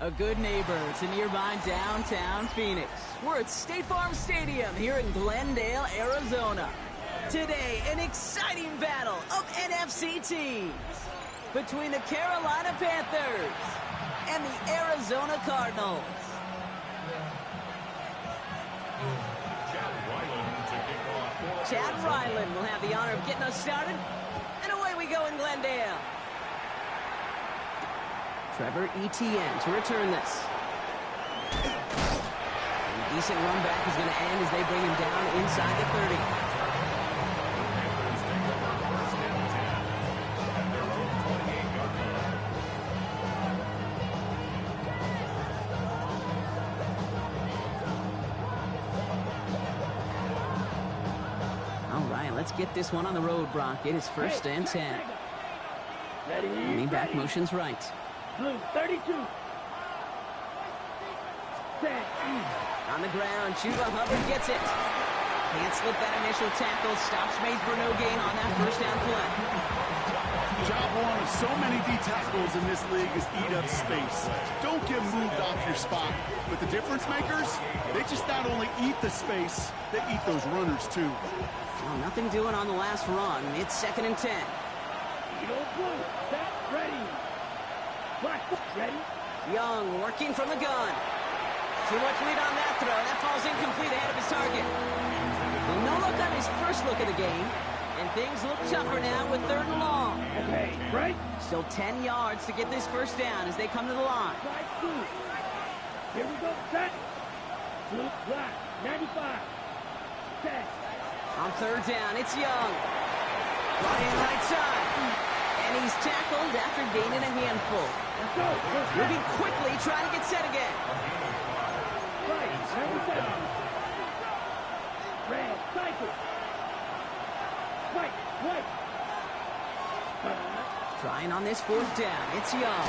A good neighbor to nearby downtown Phoenix. We're at State Farm Stadium here in Glendale, Arizona. Today, an exciting battle of NFC teams between the Carolina Panthers and the Arizona Cardinals. Chad Ryland will have the honor of getting us started, and away we go in Glendale. Trevor Etienne to return this. A decent run back is going to end as they bring him down inside the 30. All right, let's get this one on the road, Brock. It is 1st and 10. Leaning back motion's right. Blue, 32. On the ground, Chuba Hubbard gets it. Can't slip that initial tackle. Stops made for no gain on that first down play. Job one of so many D tackles in this league is eat up space. Don't get moved off your spot. But the difference makers, they just not only eat the space, they eat those runners too. Well, nothing doing on the last run. It's 2nd and 10. Set, ready. Ready? Young working from the gun. Too much lead on that throw. That falls incomplete ahead of his target. Well, no look on his first look of the game. And things look tougher now with 3rd and long. Okay, right? Still 10 yards to get this first down as they come to the line. Right, two. Here we go, set. Blue, black, 95. Set. On 3rd down, it's Young. Ryan right side. And he's tackled after gaining a handful. Let's go. Moving quickly, trying to get set again. Right, 97. Red, cycle. Right. Trying on this 4th down, it's Young.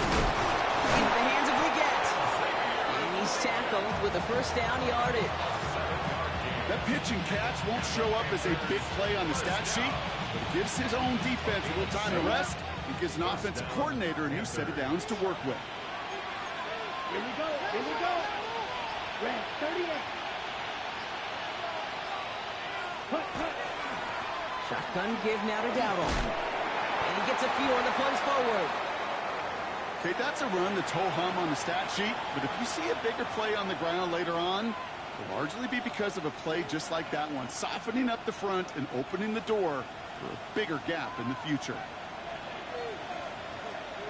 Into the hands of Leggett. And he's tackled with the first down yardage. That pitch and catch won't show up as a big play on the stat sheet, but it gives his own defense a little time to rest. It gives an offensive coordinator a new set of downs to work with. Here we go. Red, 38. Cut. Shotgun give now to Dowdle. And he gets a few on the plunge forward. Okay, that's a run that's ho-hum on the stat sheet, but if you see a bigger play on the ground later on, it'll largely be because of a play just like that one, softening up the front and opening the door for a bigger gap in the future.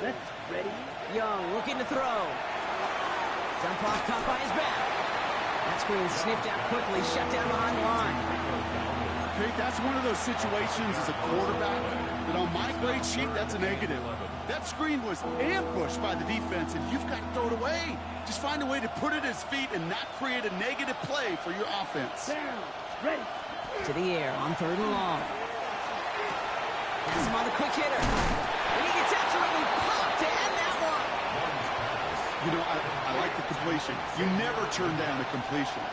Let's ready. Young looking to throw. Jump off, caught by his back. That screen sniffed out quickly, shut down behind the line. Okay, that's one of those situations as a quarterback that on my grade sheet, that's a negative. That screen was ambushed by the defense, and you've got to throw it away. Just find a way to put it at his feet and not create a negative play for your offense. Down, ready. To the air on 3rd and long. Has him on the quick hitter. And he gets absolutely popped to end that one. You know, I like the completion. You never turn down a completion.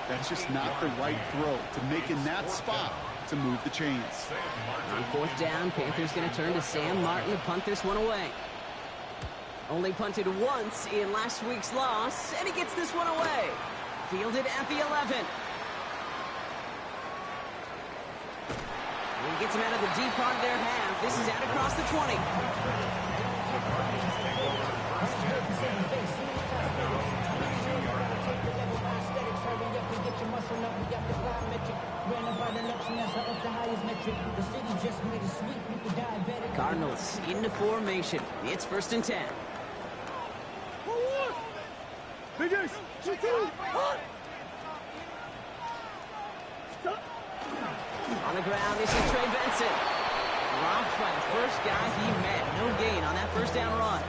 That's just not the right throw to make in that spot to move the chains. On 4th down, Panthers going to turn to Sam Martin to punt this one away. Only punted once in last week's loss, and he gets this one away. Fielded at the 11. And he gets him out of the deep part of their half. This is out across the 20. Cardinals into formation. It's 1st and 10. Finish. On the ground, this is Trey Benson. Dropped by the first guy he met. No gain on that first down run.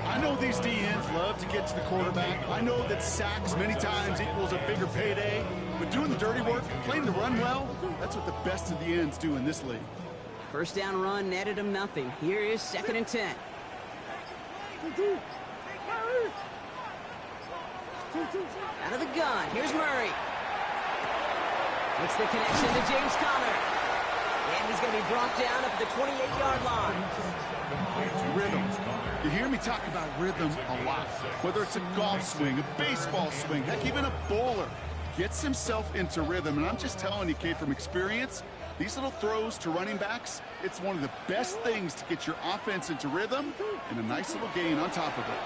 I know these DNs love to get to the quarterback. I know that sacks many times equals a bigger payday. But doing the dirty work, playing the run well, that's what the best of the ends do in this league. First down run netted him nothing. Here is 2nd and 10. Out of the gun, here's Murray. Makes the connection to James Conner. And he's going to be brought down up at the 28-yard line. Rhythm. You hear me talk about rhythm a lot. Whether it's a golf swing, a baseball swing, heck, even a bowler gets himself into rhythm. And I'm just telling you, Kate, from experience, these little throws to running backs, it's one of the best things to get your offense into rhythm and a nice little gain on top of it.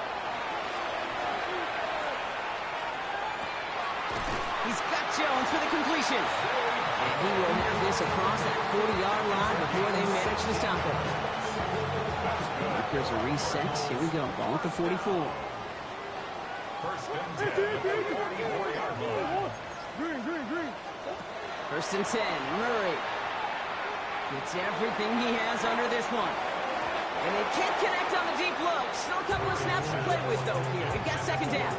He's got Jones for the completion. And he will have this across that 40-yard line before they manage to stop him. There's a reset. Here we go. Ball at the 44. First and 10. Murray gets everything he has under this one. And they can't connect on the deep look. Still a couple of snaps to play with, though, here. We've got second down.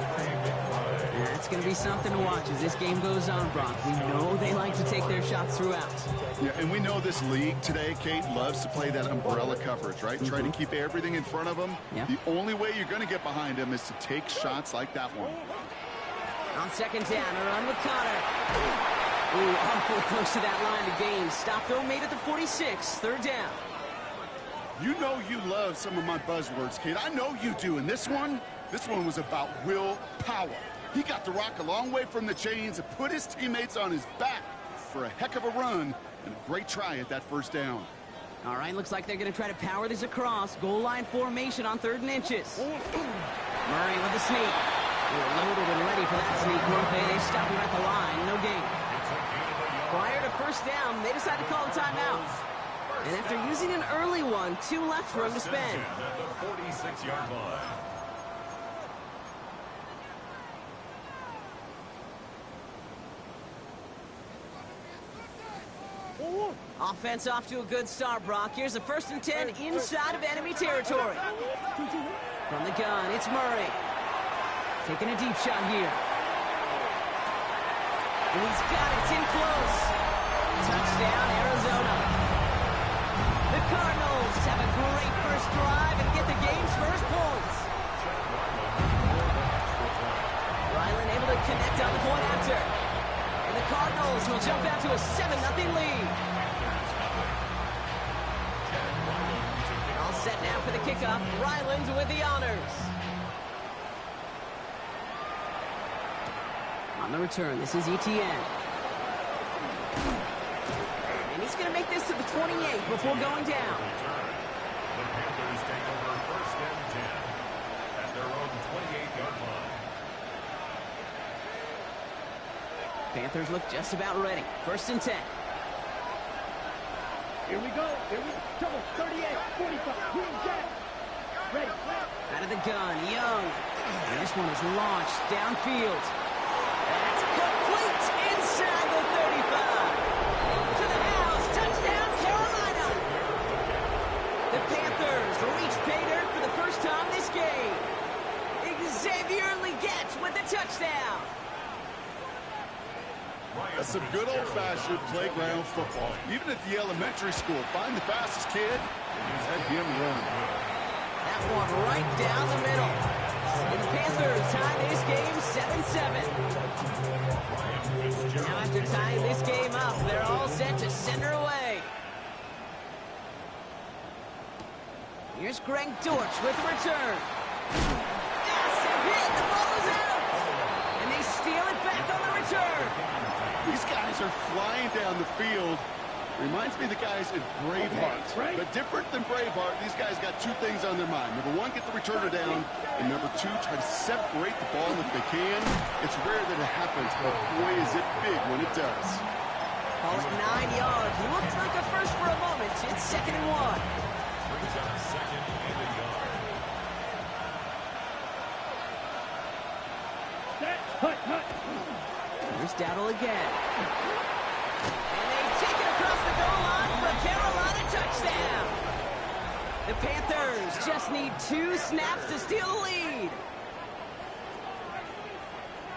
That's going to be something to watch as this game goes on, Brock. We know they like to take their shots throughout. Yeah, and we know this league today, Kate, loves to play that umbrella coverage, right? Try to keep everything in front of them. Yep. The only way you're going to get behind them is to take shots like that one. On second down, a run with Connor. Ooh, awfully close to that line to gain. Stop, though, made at the 46. Third down. You know you love some of my buzzwords, Kate. I know you do. And this one was about willpower. He got the rock a long way from the chains and put his teammates on his back for a heck of a run and a great try at that first down. All right, looks like they're going to try to power this across. Goal line formation on 3rd and inches. Murray with the sneak. They're loaded and ready for that sneak, weren't they? They stop him at the line. No gain. Prior to first down, they decide to call a timeout. And after using an early one, 2 left for him to spend. At the 46-yard line. Offense off to a good start, Brock. Here's a 1st and 10 inside of enemy territory. From the gun, it's Murray. Taking a deep shot here. And he's got it. It's in close. Touchdown, Arizona. The Cardinals have a great first drive and get the game's first points. Ryland able to connect on the point after. And the Cardinals will jump out to a 7-0 lead. All set now for the kickoff. Ryland with the honors. On the return, this is Etienne. And he's going to make this to the 28 before going down. The Panthers take over 1st and 10 at their own 28-yard line. Panthers look just about ready. 1st and 10. Here we go. Trouble. 38, 45. Green Jack. Ready. Out of the gun, Young. And this one is launched downfield. That's complete inside the 35. To the house. Touchdown, Carolina. The Panthers reach pay dirt for the first time this game. Xavier Legette with the touchdown. That's some good old-fashioned playground football. Even at the elementary school, find the fastest kid and let him run. That one right down the middle. And the Panthers tie this game 7-7. Now after tying this game up, they're all set to send her away. Here's Greg Dortch with the return. Massive hit, the ball is out. And they steal it back on the return. These guys are flying down the field. Reminds me of the guys in Braveheart. But different than Braveheart, these guys got 2 things on their mind. Number 1, get the returner down. And number 2, try to separate the ball if they can. It's rare that it happens, but boy, is it big when it does. Call it 9 yards. Looks like a first for a moment. It's 2nd and 1. Brings up 2nd and a yard. Hut. Here's Dowdle again. And they take it across the goal line for a Carolina touchdown. The Panthers just need 2 snaps to steal the lead.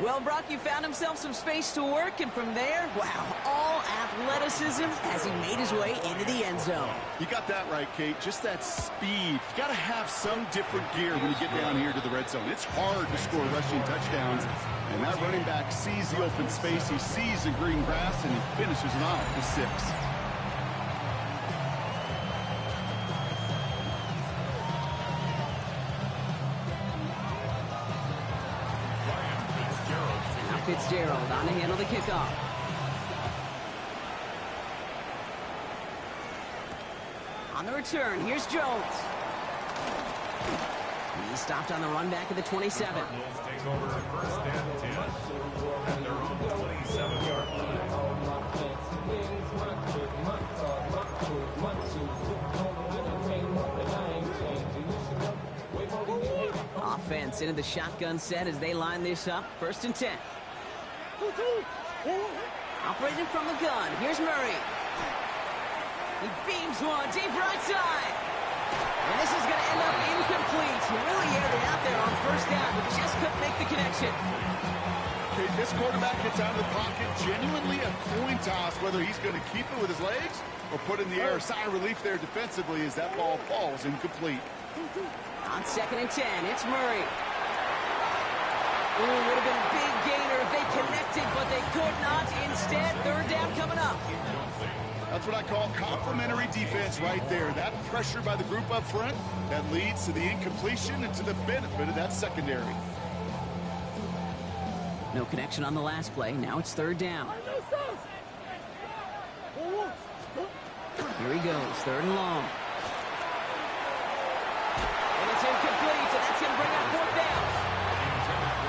Well, Brock, you found himself some space to work, and from there, wow, all athleticism as he made his way into the end zone. You got that right, Kate. Just that speed. You got to have some different gear when you get down here to the red zone. It's hard to score rushing touchdowns, and that running back sees the open space. He sees the green grass, and he finishes it off with 6. Fitzgerald on to handle the kickoff. On the return, here's Jones. He's stopped on the run back at the 27. Cardinals take over first and 10 at their own 27-yard line. Offense into the shotgun set as they line this up. First and 10. Operating from the gun. Here's Murray. He beams one deep right side. And this is going to end up incomplete. He really aired it out there on first down, but just couldn't make the connection. Okay, this quarterback gets out of the pocket. Genuinely a coin toss whether he's going to keep it with his legs or put in the air. Sigh of relief there defensively as that ball falls incomplete. On second and 10, it's Murray. Ooh, would have been a big gainer if they connected, but they could not. Instead, third down coming up. That's what I call complimentary defense right there. That pressure by the group up front, that leads to the incompletion and to the benefit of that secondary. No connection on the last play. Now it's third down. Here he goes, third and long. And it's incomplete, and that's going to bring up fourth down.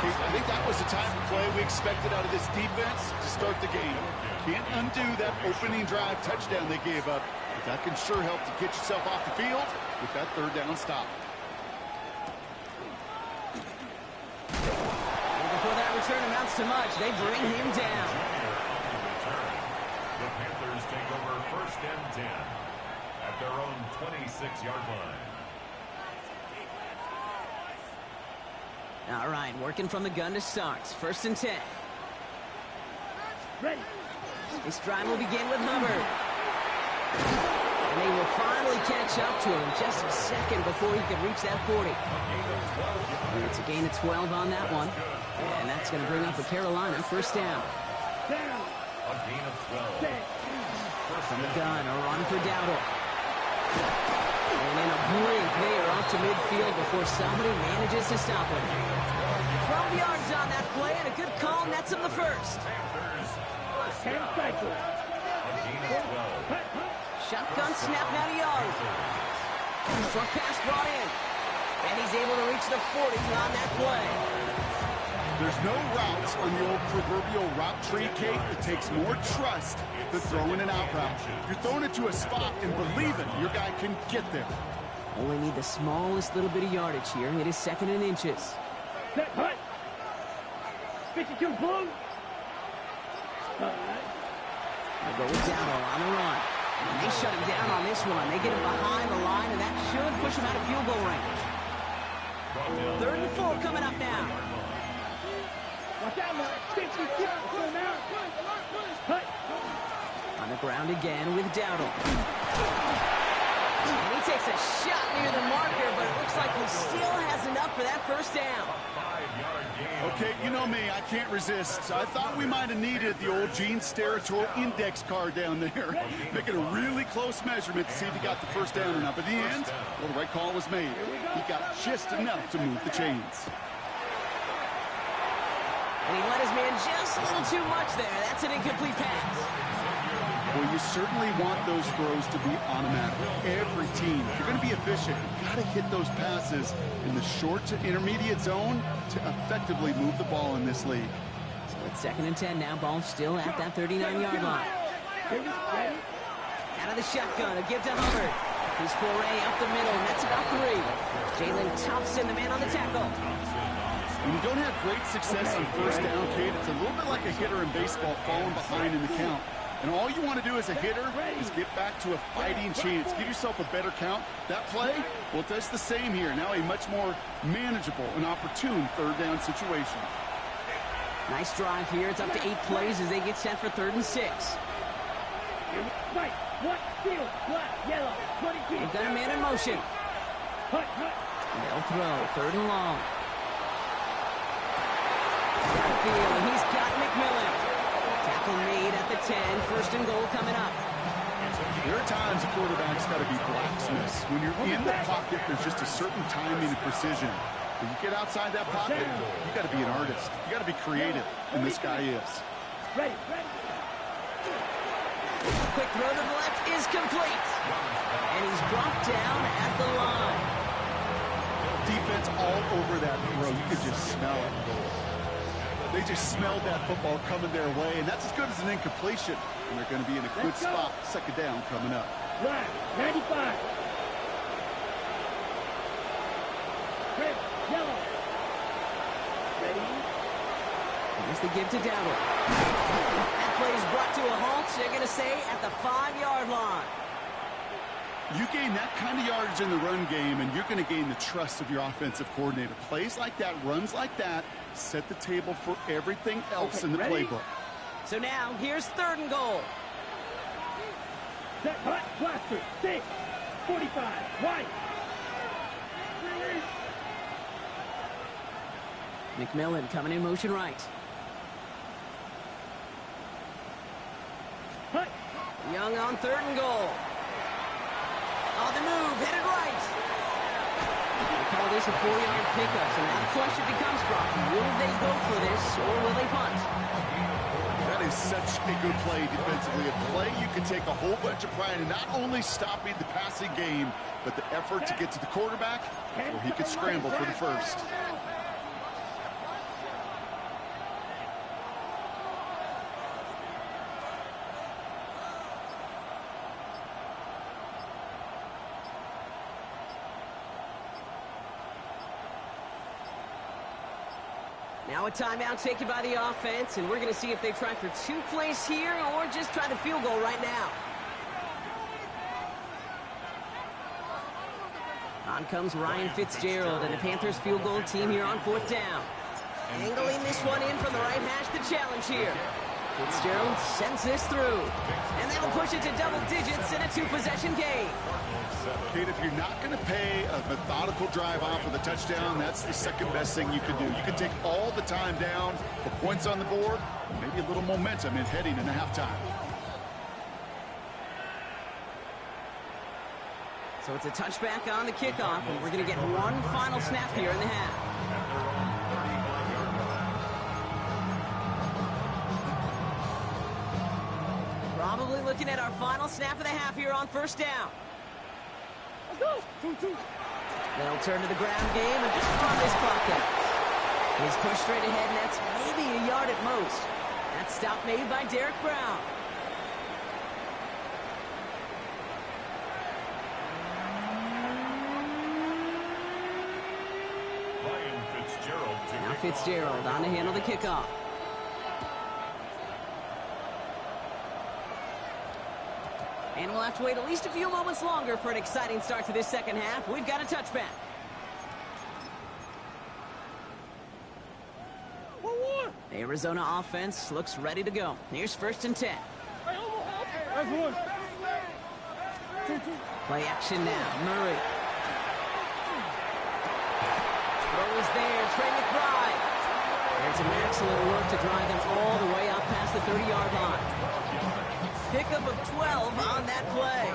I think that was the type of play we expected out of this defense to start the game. Can't undo that opening drive touchdown they gave up. But that can sure help to get yourself off the field with that third down stop. And before that return amounts to much, they bring him down. The Panthers take over first and 10 at their own 26-yard line. All right, working from the gun to start. First and 10. Ready. This drive will begin with Hubbard. And they will finally catch up to him just a second before he could reach that 40. And it's a gain of 12 on that one. And that's going to bring up a Carolina first down. Down. A gain of 12. From the gun, a run for Dowdle. And in a blink, they are up to midfield before somebody manages to stop him. 12 yards on that play, and a good call nets him the first. Shotgun snap now to Young. Short pass brought in. And he's able to reach the 40 on that play. There's no routes on the old proverbial route tree, Kate. It takes more trust than throwing an out route. You're throwing it to a spot and believing your guy can get there. Only need the smallest little bit of yardage here. It is second and inches. Set, hut. 52 blue. They go with Dowdle on the run. And they shut him down on this one. They get him behind the line, and that should push him out of field goal range. Third and 4 coming up now. Watch out, man. 56. Hut. On the ground again with Dowdle. And he takes a shot near the marker, but it looks like he still has enough for that first down. Okay, you know me, I can't resist. I thought we might have needed the old Gene Steratore index card down there. Making a really close measurement to see if he got the first down or not. But in the end, well, the right call was made. He got just enough to move the chains. And he let his man just a little too much there. That's an incomplete pass. Well, you certainly want those throws to be automatic. Every team, if you're going to be efficient, you've got to hit those passes in the short to intermediate zone to effectively move the ball in this league. So it's second and 10 now. Ball still at that 39-yard line. Out of the shotgun, a give to Hubbard. His foray up the middle, and that's about 3. Jalen Thompson, the man on the tackle. When you don't have great success on first down, Kate, it's a little bit like a hitter in baseball falling behind in the count. And all you want to do as a hitter is get back to a fighting chance. Give yourself a better count. That play, well, that's the same here. Now a much more manageable and opportune third down situation. Nice drive here. It's up to 8 plays as they get set for third and 6. Right, what, field, black, yellow, 22. They've got a man in motion. They'll throw, third and long. Field, and he's got McMillan. Tackle made at the 10, first and goal coming up. There are times a quarterback's got to be blacksmiths. When you're in the pocket, there's just a certain timing and precision. When you get outside that pocket, you got to be an artist. You got to be creative, and this guy is. Ready, ready. Quick throw to the left is complete. And he's brought down at the line. Defense all over that throw. You could just smell it. They just smelled that football coming their way, and that's as good as an incompletion. And they're going to be in a good spot. Second down coming up. Flag, 95. Red, yellow. Ready. Here's the give to Dowdle. That play is brought to a halt. They're going to say at the 5-yard line. You gain that kind of yardage in the run game, and you're going to gain the trust of your offensive coordinator. Plays like that, runs like that, set the table for everything else in the playbook. So now, here's 3rd and goal. Set, hot, blaster, 6, 45, white. McMillan coming in motion right. Hut. Young on 3rd and goal. On the move, headed right. We call this a 4-yard pickup, so now the question becomes, Brock, will they go for this or will they punt? That is such a good play defensively. A play you can take a whole bunch of pride in not only stopping the passing game, but the effort to get to the quarterback before he could scramble for the first. Now a timeout taken by the offense, and we're going to see if they try for 2 plays here or just try the field goal right now. On comes Ryan Fitzgerald and the Panthers field goal team here on 4th down. Angling this one in from the right hash, the challenge here. Fitzgerald sends this through, and that'll push it to double digits in a 2-possession game. Kate, if you're not going to pay a methodical drive off with a touchdown, that's the second best thing you can do. You can take all the time down, put points on the board, maybe a little momentum in heading into halftime. So it's a touchback on the kickoff, and we're going to get one final snap here in the half. Probably looking at our final snap of the half here on 1st down. Let's go. 2-2. They'll turn to the ground game and just run this clock out. He's pushed straight ahead, and that's maybe a yard at most. That stop made by Derek Brown. Now Fitzgerald on to handle the kickoff. And we'll have to wait at least a few moments longer for an exciting start to this second half. We've got a touchback. The Arizona offense looks ready to go. Here's 1st and 10. That's one. 2-2. Play action now. Murray. Throw is there. Trey McBride. And some excellent work to drive them all the way up past the 30-yard line. Pickup of 12 on that play.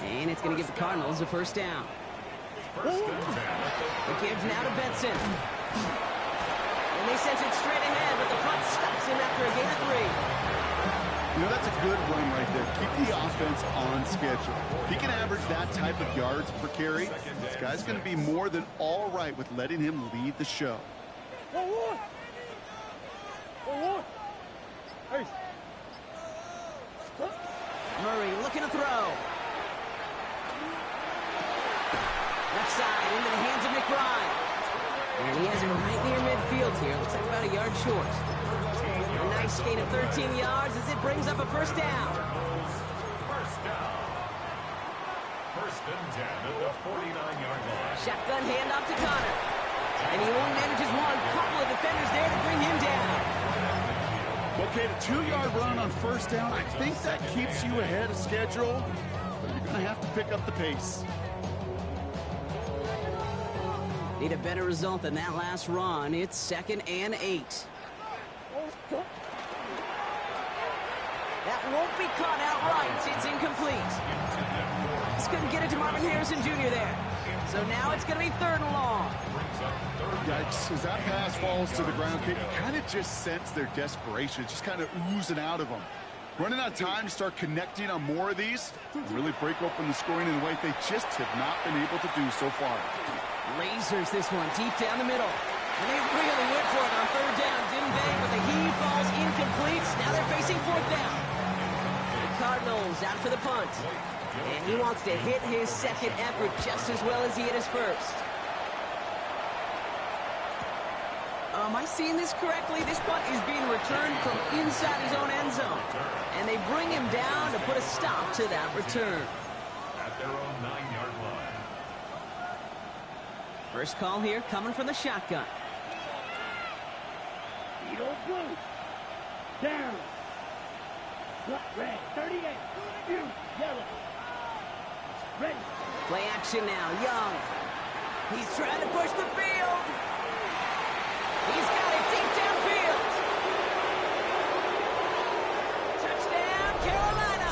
And it's going to give the Cardinals a 1st down. The give now to Benson. And they sent it straight ahead, but the front stops him after a gain of 3. You know, that's a good run right there. Keep the offense on schedule. If he can average that type of yards per carry, this guy's going to be more than all right with letting him lead the show. Murray looking to throw. Left side into the hands of McBride. And he has it right near midfield here. Looks like about a yard short. A nice gain of 13 yards as it brings up a 1st down. 1st and 10 at the 49-yard line. Shotgun handoff to Connor. And he only manages one. Couple of defenders there to bring him down. Okay, the 2-yard run on 1st down, I think that keeps you ahead of schedule, but you're going to have to pick up the pace. Need a better result than that last run. It's 2nd and 8. That won't be caught outright. It's incomplete. Just couldn't get it to Marvin Harrison Jr. there. So now it's going to be 3rd and long. Yikes, as that pass falls to the ground, Kate, you kind of just sense their desperation. It's just kind of oozing out of them. Running out of time to start connecting on more of these and really break open the scoring in a way they just have not been able to do so far. Lasers this one deep down the middle. And they really went for it on 3rd down. Didn't they? But the heave falls incomplete. Now they're facing 4th down. The Cardinals out for the punt. And he wants to hit his 2nd effort just as well as he hit his 1st. Am I seeing this correctly? This punt is being returned from inside his own end zone. And they bring him down to put a stop to that return. At their own 9-yard line. First call here coming from the shotgun. Edo blue. Down. Red. 38. Yellow. Ready. Play action now. Young. He's trying to push the field. He's got it deep downfield. Touchdown, Carolina.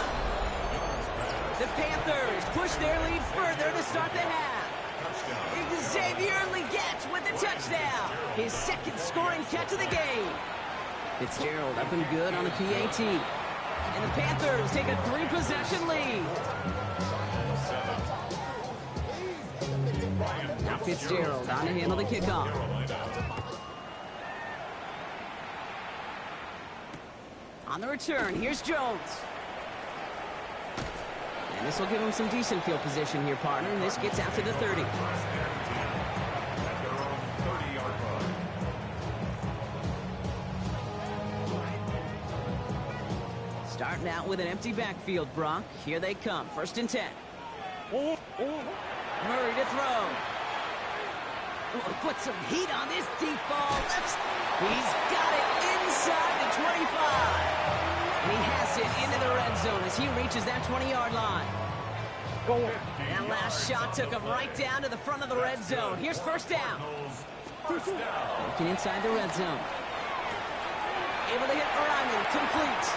The Panthers push their lead further to start the half. Xavier Legette with the touchdown. His 2nd scoring catch of the game. Fitzgerald up and good on the PAT. And the Panthers take a 3-possession lead. Now Fitzgerald on to handle the kickoff. On the return, here's Jones. And this will give him some decent field position here, partner. And this gets out to the 30. At their own 30-yard line. Starting out with an empty backfield, Brock. Here they come. 1st and 10. Murray to throw. Oh, put some heat on this deep ball. He's got it inside the 25. And he has it into the red zone as he reaches that 20-yard line. That last shot took him right down to the front of the red zone. Here's 1st down. Looking inside the red zone. Able to hit Ryman, complete.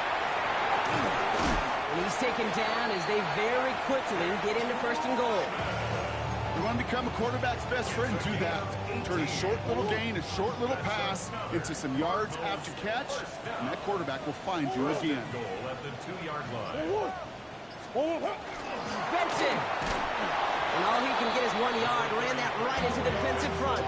And he's taken down as they very quickly get into 1st and goal. You want to become a quarterback's best friend, do that. Turn a short little gain, a short little pass into some yards after catch, and that quarterback will find you again. Goal at the 2-yard line. Benson. And all he can get is 1 yard. Ran that right into the defensive front.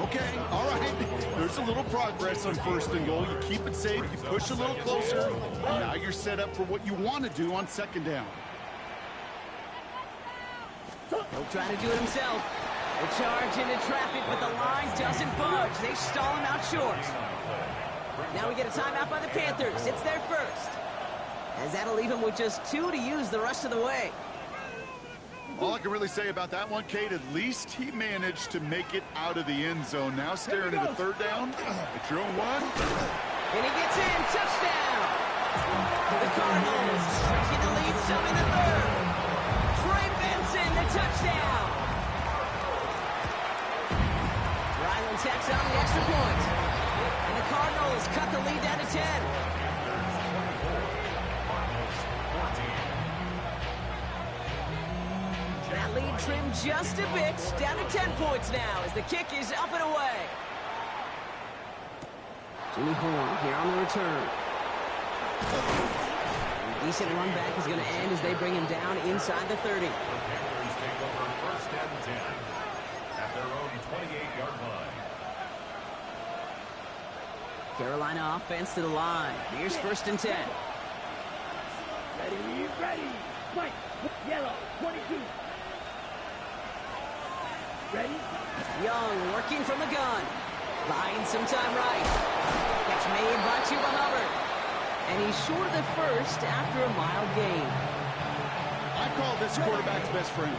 Okay, all right. There's a little progress on 1st and goal. You keep it safe, you push a little closer, and now you're set up for what you want to do on 2nd down. He'll try to do it himself. The charge into traffic, but the line doesn't budge. They stall him out short. Now we get a timeout by the Panthers. It's their 1st. As that'll leave him with just 2 to use the rest of the way. All I can really say about that one, Kate, at least he managed to make it out of the end zone. Now staring at a 3rd down. It's your own 1. And he gets in. Touchdown. The Cardinals shrinking the lead some in the 3rd. Trey Benson, the touchdown. Ryland tacks on the extra point. And the Cardinals cut the lead down to 10. That lead trimmed just a bit, down to 10 points now as the kick is up and away. Jimmy Horn here on the return. A decent run back is going to end as they bring him down inside the 30. The Panthers take over 1st and 10 at their own 28-yard line. Carolina offense to the line. Here's 1st and 10. Ready. White. Yellow. 22. Ready? Young working from the gun. Buying some time right. Catch made by Chuba Hubbard. And he's short of the 1st after a mild gain. I call this quarterback's best friend.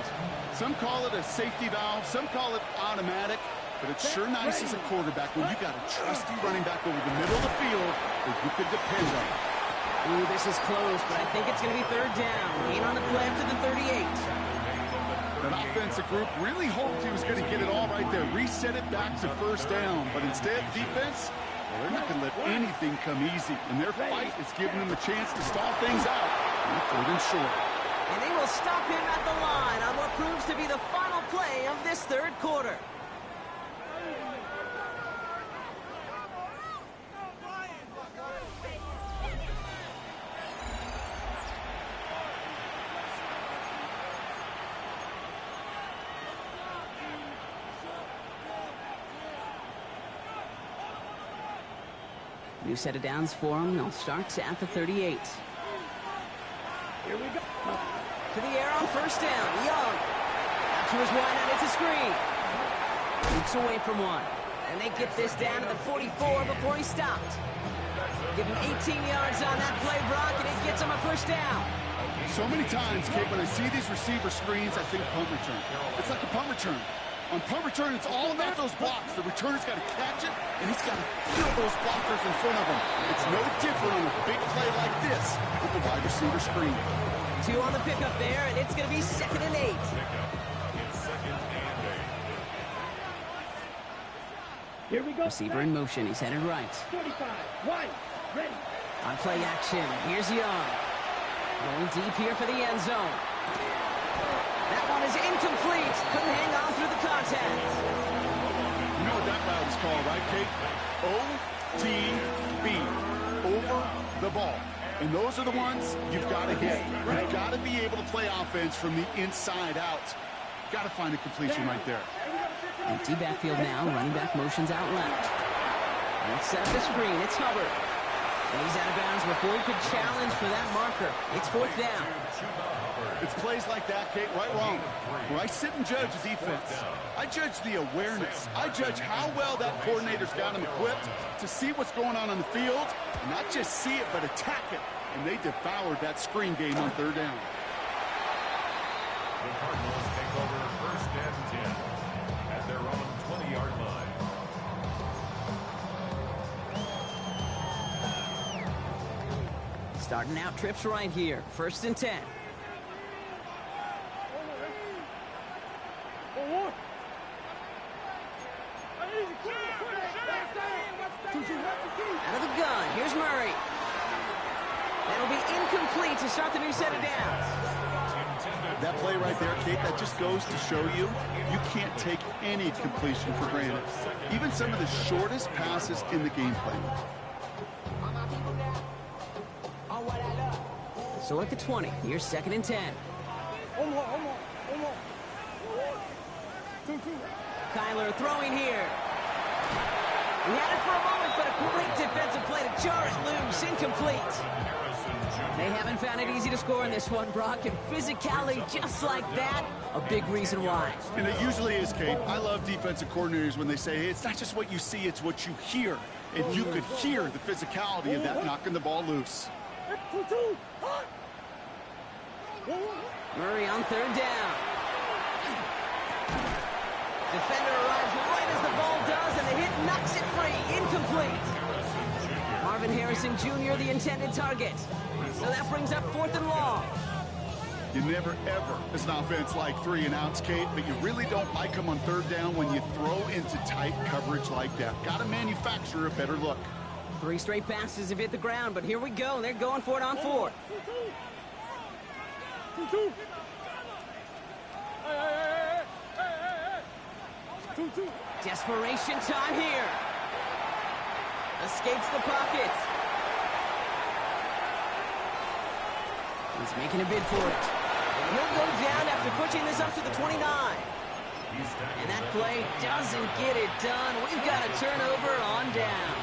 Some call it a safety valve, some call it automatic, but it's sure nice as a quarterback when you got a trusty running back over the middle of the field that you could depend on. Ooh, this is close, but I think it's going to be 3rd down. Gain on the play up to the 38. An offensive group really hoped he was going to get it all right there, reset it back to 1st down, but instead, defense, well, they're not going to let anything come easy, and their fight is giving them a chance to stall things out on 3rd and short. And they will stop him at the line on what proves to be the final play of this third quarter. New set of downs for him. They'll start at the 38. Here we go. To the air on first down. Young. Out to his wide out. It's a screen. Looks away from one. And they get this down to the 44 before he stopped. Give him 18 yards on that play, Brock, and it gets him a first down. So many times, Kate, when I see these receiver screens, I think punt return. It's like a punt return. On punt return, it's all about those blocks. The returner's got to catch it, and he's got to feel those blockers in front of him. It's no different on a big play like this with the wide receiver screen. 2 on the pickup there, and it's going to be 2nd and 8. It's 2nd and 8. Here we go. Receiver in motion. He's headed right. 45. Wide. Ready. On play action, here's Young. Going deep here for the end zone. That one is incomplete. Couldn't hang on through the contact. You know what that route is called, right, Kate? OTB. Over the ball. And those are the ones you've got to hit. You've got to be able to play offense from the inside out. Got to find a completion right there. Empty backfield now. Running back motions out left. And set up the screen. It's Hubbard. And he's out of bounds before he could challenge for that marker. It's 4th down. It's plays like that, Kate, right wrong. Where I sit and judge the defense. I judge the awareness. I judge how well that coordinator's got him equipped to see what's going on the field. And not just see it, but attack it. And they devoured that screen game on 3rd down. The Cardinals take over 1st and 10 at their own 20-yard line. Starting out trips right here. 1st and 10. Out of the gun. Here's Murray. That'll be incomplete to start the new set of downs. That play right there, Kate, that just goes to show you can't take any completion for granted. Even some of the shortest passes in the game plan. So at the 20, here's 2nd and 10. Kyler throwing here. He had it for a moment, but a great defensive play to jar it loose. Incomplete. They haven't found it easy to score in this one, Brock, and physicality just like that, a big reason why. And it usually is, Kate. I love defensive coordinators when they say, hey, it's not just what you see, it's what you hear. And you could hear the physicality of that knocking the ball loose. Murray on 3rd down. Defender arrives right as the ball does, and the hit knocks it free. Incomplete. Marvin Harrison Jr., the intended target. So that brings up 4th and long. You never, ever, as an offense, like 3 and outs, Kate, but you really don't like them on 3rd down when you throw into tight coverage like that. Got to manufacture a better look. 3 straight passes have hit the ground, but here we go. They're going for it on 4th. Desperation time here. Escapes the pocket. He's making a bid for it. And he'll go down after pushing this up to the 29. And that play doesn't get it done. We've got a turnover on down.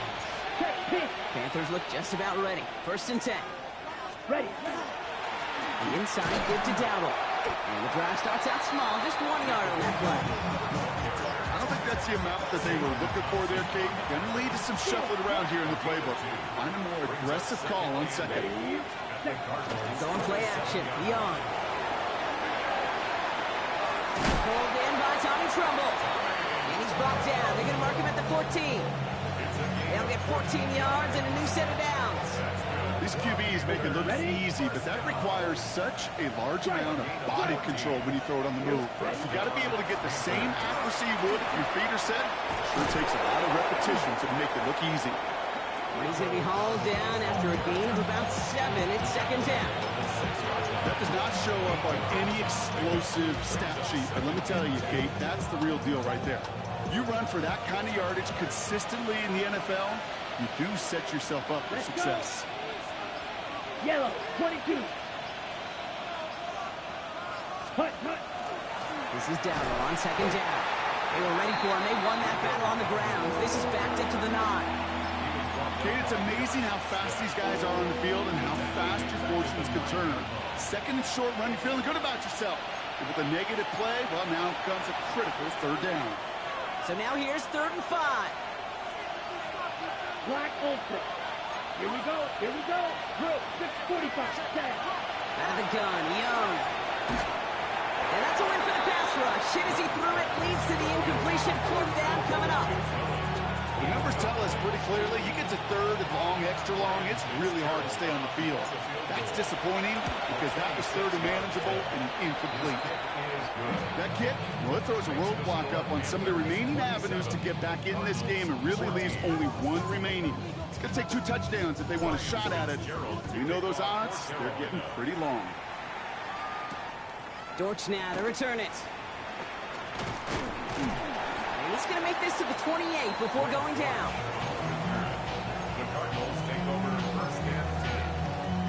Panthers look just about ready. 1st and 10. Ready. The inside good to Dowdle. And the drive starts out small, just 1 yard on that play. I don't think that's the amount that they were looking for there, Kate. Going to lead to some shuffling around here in the playbook. Find a more aggressive call on 2nd. And going play action. Young. Pulled in by Tommy Trumbull. And he's brought down. They're going to mark him at the 14. They'll get 14 yards and a new set of downs. These QBs make it look easy, but that requires such a large amount of body control when you throw it on the move. You got to be able to get the same accuracy you would if your feet are set. Sure takes a lot of repetition to make it look easy. But he's going to be hauled down after a gain of about 7. It's second down. That does not show up on any explosive stat sheet, but let me tell you, Kate, that's the real deal right there. You run for that kind of yardage consistently in the NFL, you do set yourself up for success. Yellow, 22. Hut. This is Dowdle on second down. They were ready for him. They won that battle on the ground. This is backed up to the 9. Kate, it's amazing how fast these guys are on the field and how fast your fortunes can turn. Second and short run, you're feeling good about yourself. And with a negative play, well, now comes a critical third down. So now here's 3rd and 5. Black Ultra. Here we go. Drill, 6:45. Down. Out of the gun, Young. And that's a win for the pass rush. Hit as he threw it, leads to the incompletion. 4th down coming up. The numbers tell us pretty clearly, you get to 3rd and long, extra long, it's really hard to stay on the field. That's disappointing because that was 3rd and manageable and incomplete. That kick, well, it throws a roadblock up on some of the remaining avenues to get back in this game and really leaves only 1 remaining. It's going to take 2 touchdowns if they want a shot at it. You know those odds, they're getting pretty long. Dortch now to return it. And he's going to make this to the 28 before going down. The Cardinals take over first and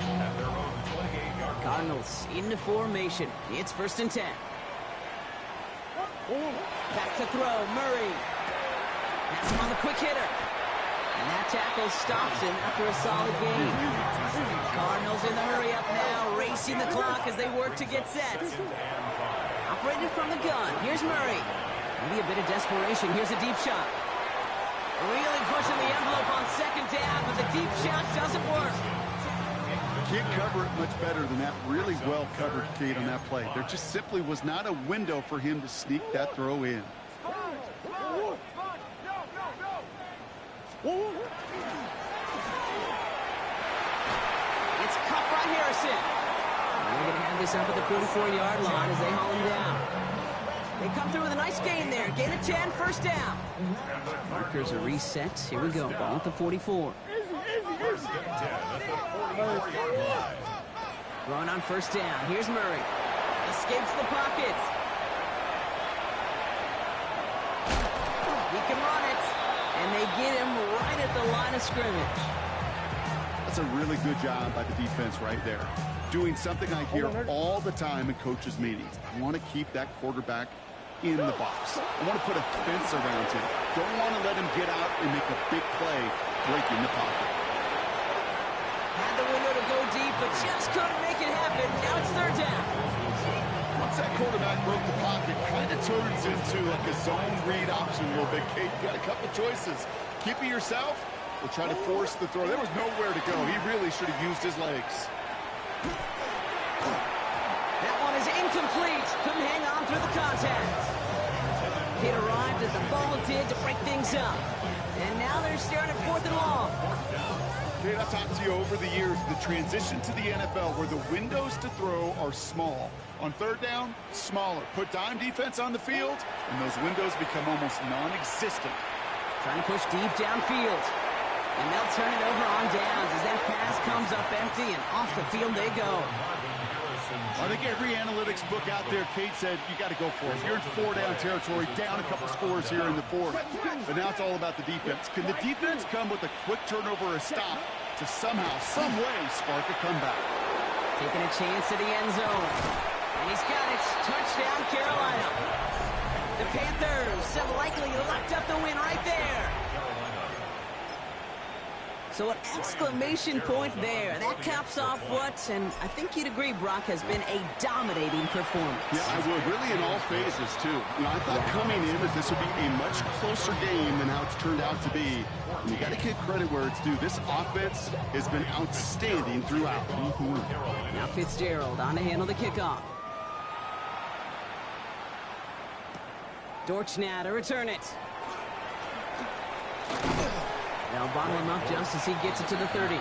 10 at their own 28-yard line. Cardinals into formation. It's 1st and 10. Back to throw, Murray. Has him on the quick hitter. And that tackle stops him after a solid gain. Cardinals in the hurry up now, racing the clock as they work to get set. Operated from the gun. Here's Murray. Maybe a bit of desperation. Here's a deep shot. Really pushing the envelope on second down, but the deep shot doesn't work. Can't cover it much better than that. Really well covered, Kate, on that play. There just simply was not a window for him to sneak that throw in. It's caught by Harrison. And they're going to have this up at the 44-yard line as they haul him down. They come through with a nice gain there. Gain of 10, 1st down. Markers are reset. Here we go. Ball at the 44. First and 10 at the 44-yard line. Throwing on 1st down. Here's Murray. Escapes the pocket. He can run it. And they get him right at the line of scrimmage. That's a really good job by the defense right there. Doing something I hear all the time in coaches' meetings. I want to keep that quarterback in the box. I want to put a fence around him. Don't want to let him get out and make a big play breaking the pocket. Had the window to go deep, but just couldn't make it happen. Now it's 3rd down. Once that quarterback broke the pocket, kind of turns into like a zone read option a little bit. Kate, you got a couple choices. Keep it yourself or try to force the throw. There was nowhere to go. He really should have used his legs. That one is incomplete. Couldn't hang on through the contact. It arrived as the ball did to break things up. And now they're staring at 4th and long. Kate, I've talked to you over the years, the transition to the NFL where the windows to throw are small. On 3rd down, smaller. Put dime defense on the field, and those windows become almost non-existent. Trying to push deep downfield. And they'll turn it over on downs as that pass comes up empty, and off the field they go. I think every analytics book out there, Kate said, you got to go for it. You're in 4-down territory, down a couple scores here in the 4th. But now it's all about the defense. Can the defense come with a quick turnover or a stop to somehow, some way, spark a comeback? Taking a chance to the end zone. And he's got it. Touchdown, Carolina. The Panthers have likely locked up the win right there. So an exclamation point there. That caps off what, and I think you'd agree, Brock, has been a dominating performance. Yeah, I would. Really in all phases, too. You know, I thought coming in that this would be a much closer game than how it's turned out to be. And you got to give credit where it's due. This offense has been outstanding throughout. Now Fitzgerald on to handle the kickoff. Dortch now to return it. They'll bottle him up just as he gets it to the 30.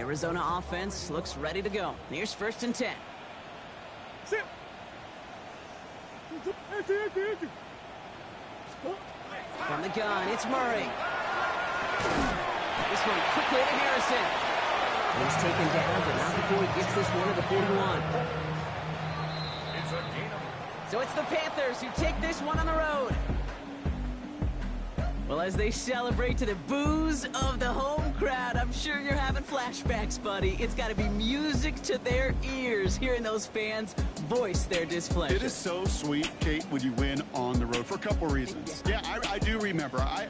Arizona offense looks ready to go. Here's 1st and 10. From the gun, it's Murray. This one quickly to Harrison. He's taken down, but not before he gets this one to the 41. It's a gain of... So it's the Panthers who take this one on the road. Well, as they celebrate to the boos of the home crowd, I'm sure you're having flashbacks, buddy. It's got to be music to their ears, hearing those fans voice their displeasure. It is so sweet, Kate, when you win on the road for a couple reasons. Yeah, I do remember. I